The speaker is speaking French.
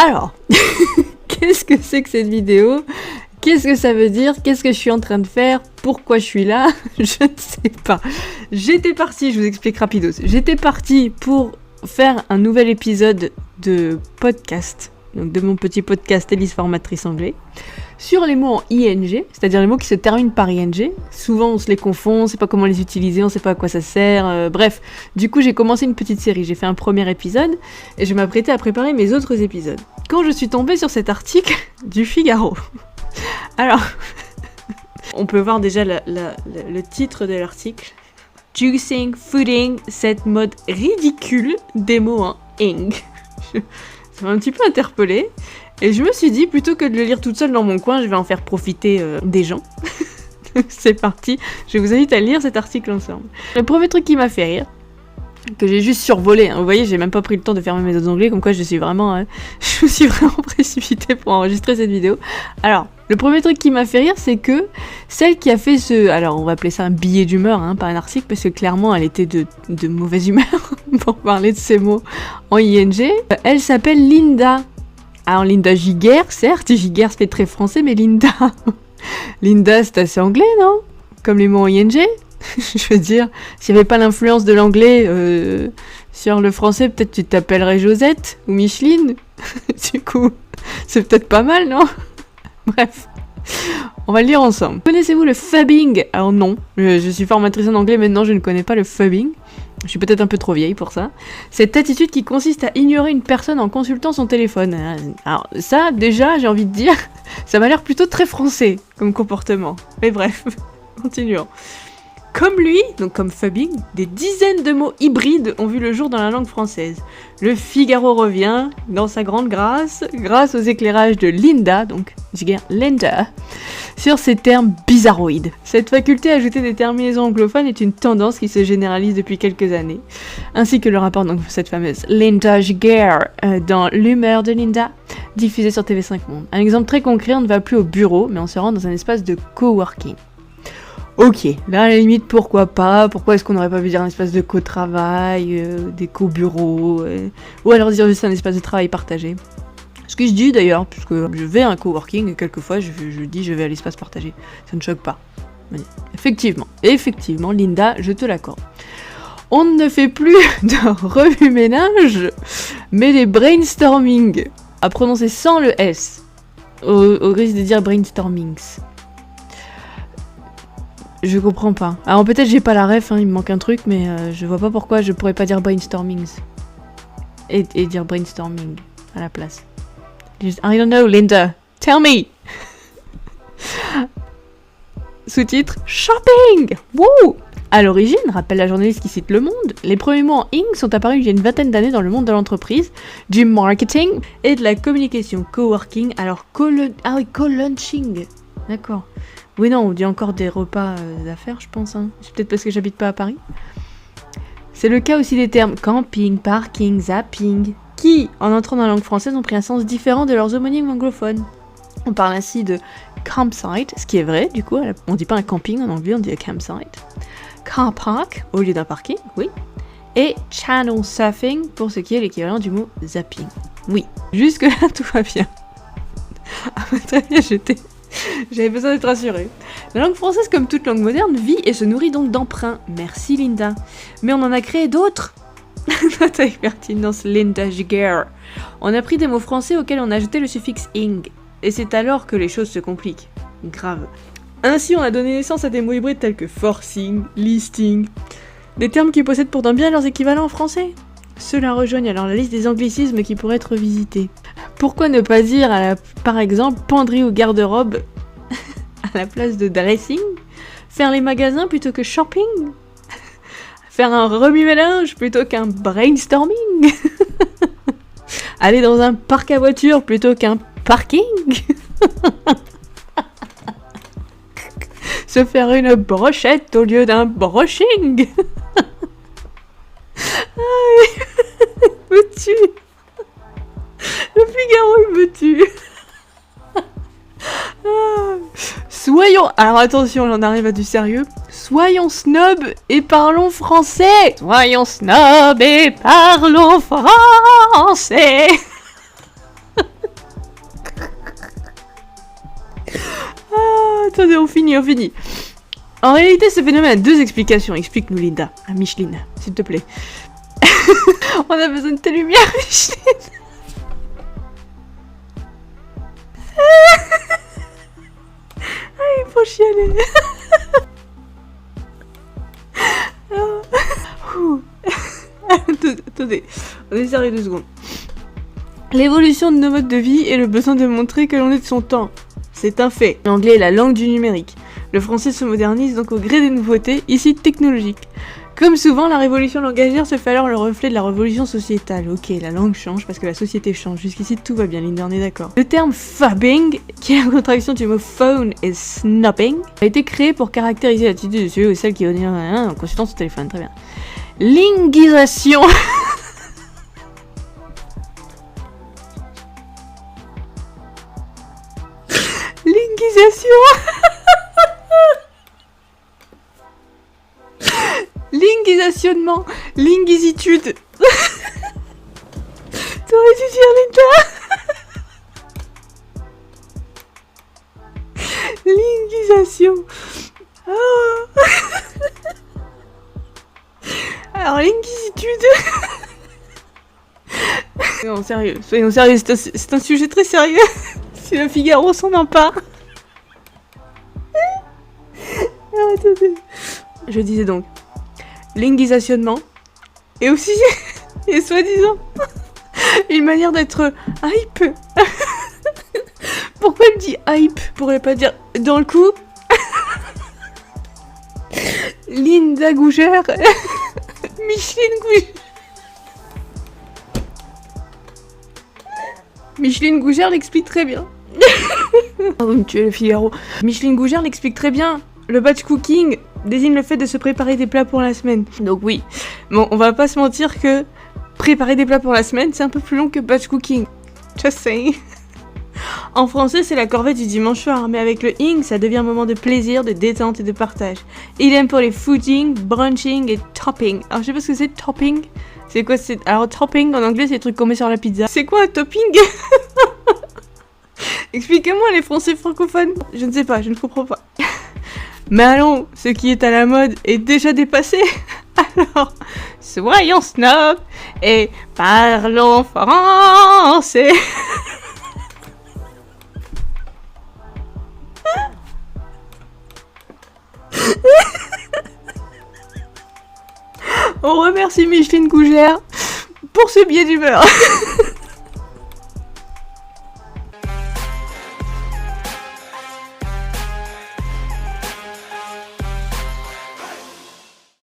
Alors, qu'est-ce que c'est que cette vidéo ? Qu'est-ce que ça veut dire ? Qu'est-ce que je suis en train de faire ? Pourquoi je suis là ? Je ne sais pas. J'étais partie, je vous explique rapidos. J'étais partie pour faire un nouvel épisode de podcast, donc de mon petit podcast Élise Formatrice Anglais, sur les mots en ing, c'est-à-dire les mots qui se terminent par ing. Souvent on se les confond, on ne sait pas comment les utiliser, on ne sait pas à quoi ça sert, bref. Du coup j'ai commencé une petite série, j'ai fait un premier épisode et je m'apprêtais à préparer mes autres épisodes. Quand je suis tombée sur cet article du Figaro. Alors, on peut voir déjà le titre de l'article. Juicing, fooding, cette mode ridicule des mots en ing. Ça m'a un petit peu interpellée. Et je me suis dit, plutôt que de le lire toute seule dans mon coin, je vais en faire profiter des gens. C'est parti, je vous invite à lire cet article ensemble. Le premier truc qui m'a fait rire, que j'ai juste survolé, hein. Vous voyez, j'ai même pas pris le temps de fermer mes autres onglets, comme quoi je me suis vraiment précipitée pour enregistrer cette vidéo. Alors, le premier truc qui m'a fait rire, c'est que celle qui a fait alors on va appeler ça un billet d'humeur, hein, pas un article, parce que clairement elle était de mauvaise humeur pour parler de ces mots en ing. Elle s'appelle Linda. Alors Linda Giguère, certes, Giguère ça fait très français, mais Linda... Linda c'est assez anglais, non ? Comme les mots en ing. Je veux dire, s'il n'y avait pas l'influence de l'anglais sur le français, peut-être tu t'appellerais Josette ou Micheline. Du coup, c'est peut-être pas mal, non ? Bref, on va le lire ensemble. Connaissez-vous le phubbing ? Alors non, je suis formatrice en anglais, maintenant je ne connais pas le phubbing. Je suis peut-être un peu trop vieille pour ça. Cette attitude qui consiste à ignorer une personne en consultant son téléphone. Alors ça, déjà, j'ai envie de dire, ça m'a l'air plutôt très français comme comportement. Mais bref, continuons. Comme lui, donc comme phubbing, des dizaines de mots hybrides ont vu le jour dans la langue française. Le Figaro revient, dans sa grande grâce aux éclairages de Linda, donc Linda, sur ces termes bizarroïdes. Cette faculté à ajouter des terminaisons anglophones est une tendance qui se généralise depuis quelques années, ainsi que le rapport donc cette fameuse Linda Giguère dans L'humeur de Linda, diffusé sur TV5 Monde. Un exemple très concret, on ne va plus au bureau, mais on se rend dans un espace de coworking. Ok, là à la limite pourquoi pas, pourquoi est-ce qu'on n'aurait pas pu dire un espace de co-travail, des co-bureaux, ou alors dire juste un espace de travail partagé. Ce que je dis d'ailleurs, puisque je vais à un coworking et quelquefois je dis je vais à l'espace partagé, ça ne choque pas. Mais effectivement Linda, je te l'accorde. On ne fait plus de remue-ménage, mais des brainstorming, à prononcer sans le S, au risque de dire brainstormings. Je comprends pas. Alors peut-être j'ai pas la ref, hein, il me manque un truc, mais je vois pas pourquoi je pourrais pas dire brainstormings. Et dire brainstorming à la place. Just, I don't know, Linda. Tell me. Sous-titre Shopping. Woo. À l'origine, rappelle la journaliste qui cite Le Monde, les premiers mots en ing sont apparus il y a une vingtaine d'années dans le monde de l'entreprise, du marketing et de la communication. Coworking, alors co-lunching. D'accord. Oui, non, on dit encore des repas d'affaires, je pense. Hein. C'est peut-être parce que j'habite pas à Paris. C'est le cas aussi des termes camping, parking, zapping, qui, en entrant dans la langue française, ont pris un sens différent de leurs homonymes anglophones. On parle ainsi de campsite, ce qui est vrai, du coup, on dit pas un camping en anglais, on dit un campsite. Car park, au lieu d'un parking, oui. Et channel surfing, pour ce qui est l'équivalent du mot zapping. Oui, jusque-là, tout va bien. À votre avis, j'avais besoin d'être rassurée. La langue française, comme toute langue moderne, vit et se nourrit donc d'emprunts. Merci Linda. Mais on en a créé d'autres. Note avec pertinence Linda Giguère. On a pris des mots français auxquels on a ajouté le suffixe ing. Et c'est alors que les choses se compliquent. Grave. Ainsi, on a donné naissance à des mots hybrides tels que forcing, listing. Des termes qui possèdent pourtant bien leurs équivalents en français. Ceux-là rejoignent alors la liste des anglicismes qui pourraient être visités. Pourquoi ne pas dire, par exemple, penderie ou garde-robe à la place de dressing ? Faire les magasins plutôt que shopping ? Faire un remue-ménage plutôt qu'un brainstorming ? Aller dans un parc à voitures plutôt qu'un parking ? Se faire une brochette au lieu d'un brushing ? Il me tue. Le Figaro, il me tue. Soyons... Alors attention, on arrive à du sérieux. Soyons snob et parlons français. Soyons snob et parlons français. Attendez, on finit. En réalité, ce phénomène a deux explications. Explique-nous, Linda. Ah, Micheline, s'il te plaît. On a besoin de ta lumière, Micheline. Ah, il faut chialer. Attendez, on est sérieux 2 secondes. L'évolution de nos modes de vie et le besoin de montrer que l'on est de son temps. C'est un fait. L'anglais est la langue du numérique. Le français se modernise donc au gré des nouveautés, ici technologiques. Comme souvent, la révolution langagière se fait alors le reflet de la révolution sociétale. Ok, la langue change parce que la société change. Jusqu'ici, tout va bien, Linda, on est d'accord. Le terme phabbing, qui est la contraction du mot phone et snobbing, a été créé pour caractériser l'attitude de ceux ou celles qui venaient en consultant son téléphone. Très bien. Linguisation. Linguisation. Linguisationnement. Linguisitude. T'aurais dû dire Linda. Linguisation. Oh. Alors, linguisitude. Non, sérieux. Soyons sérieux. C'est un sujet très sérieux. Si le Figaro s'en empare. Ah, attendez. Je disais donc. Linguisationnement. Et aussi, et soi-disant, une manière d'être hype. Pourquoi elle dit hype? Pourrait pas dire dans le coup. Linda Gougère. Micheline Gougère. Micheline Gougère l'explique très bien. Oh, vous me tuez le Figaro. Micheline Gougère l'explique très bien. Le batch cooking désigne le fait de se préparer des plats pour la semaine. Donc oui, bon, on va pas se mentir que préparer des plats pour la semaine, c'est un peu plus long que batch cooking. Just saying. En français, c'est la corvée du dimanche soir, mais avec le ing, ça devient un moment de plaisir, de détente et de partage. Idem pour les fooding, brunching et topping. Alors je sais pas ce que c'est topping. C'est quoi c'est... Alors topping en anglais, c'est le truc qu'on met sur la pizza. C'est quoi un topping? Expliquez-moi les français francophones. Je ne sais pas, je ne comprends pas. Mais allons, ce qui est à la mode est déjà dépassé. Alors, soyons snob et parlons français. On remercie Micheline Gougère pour ce billet d'humeur.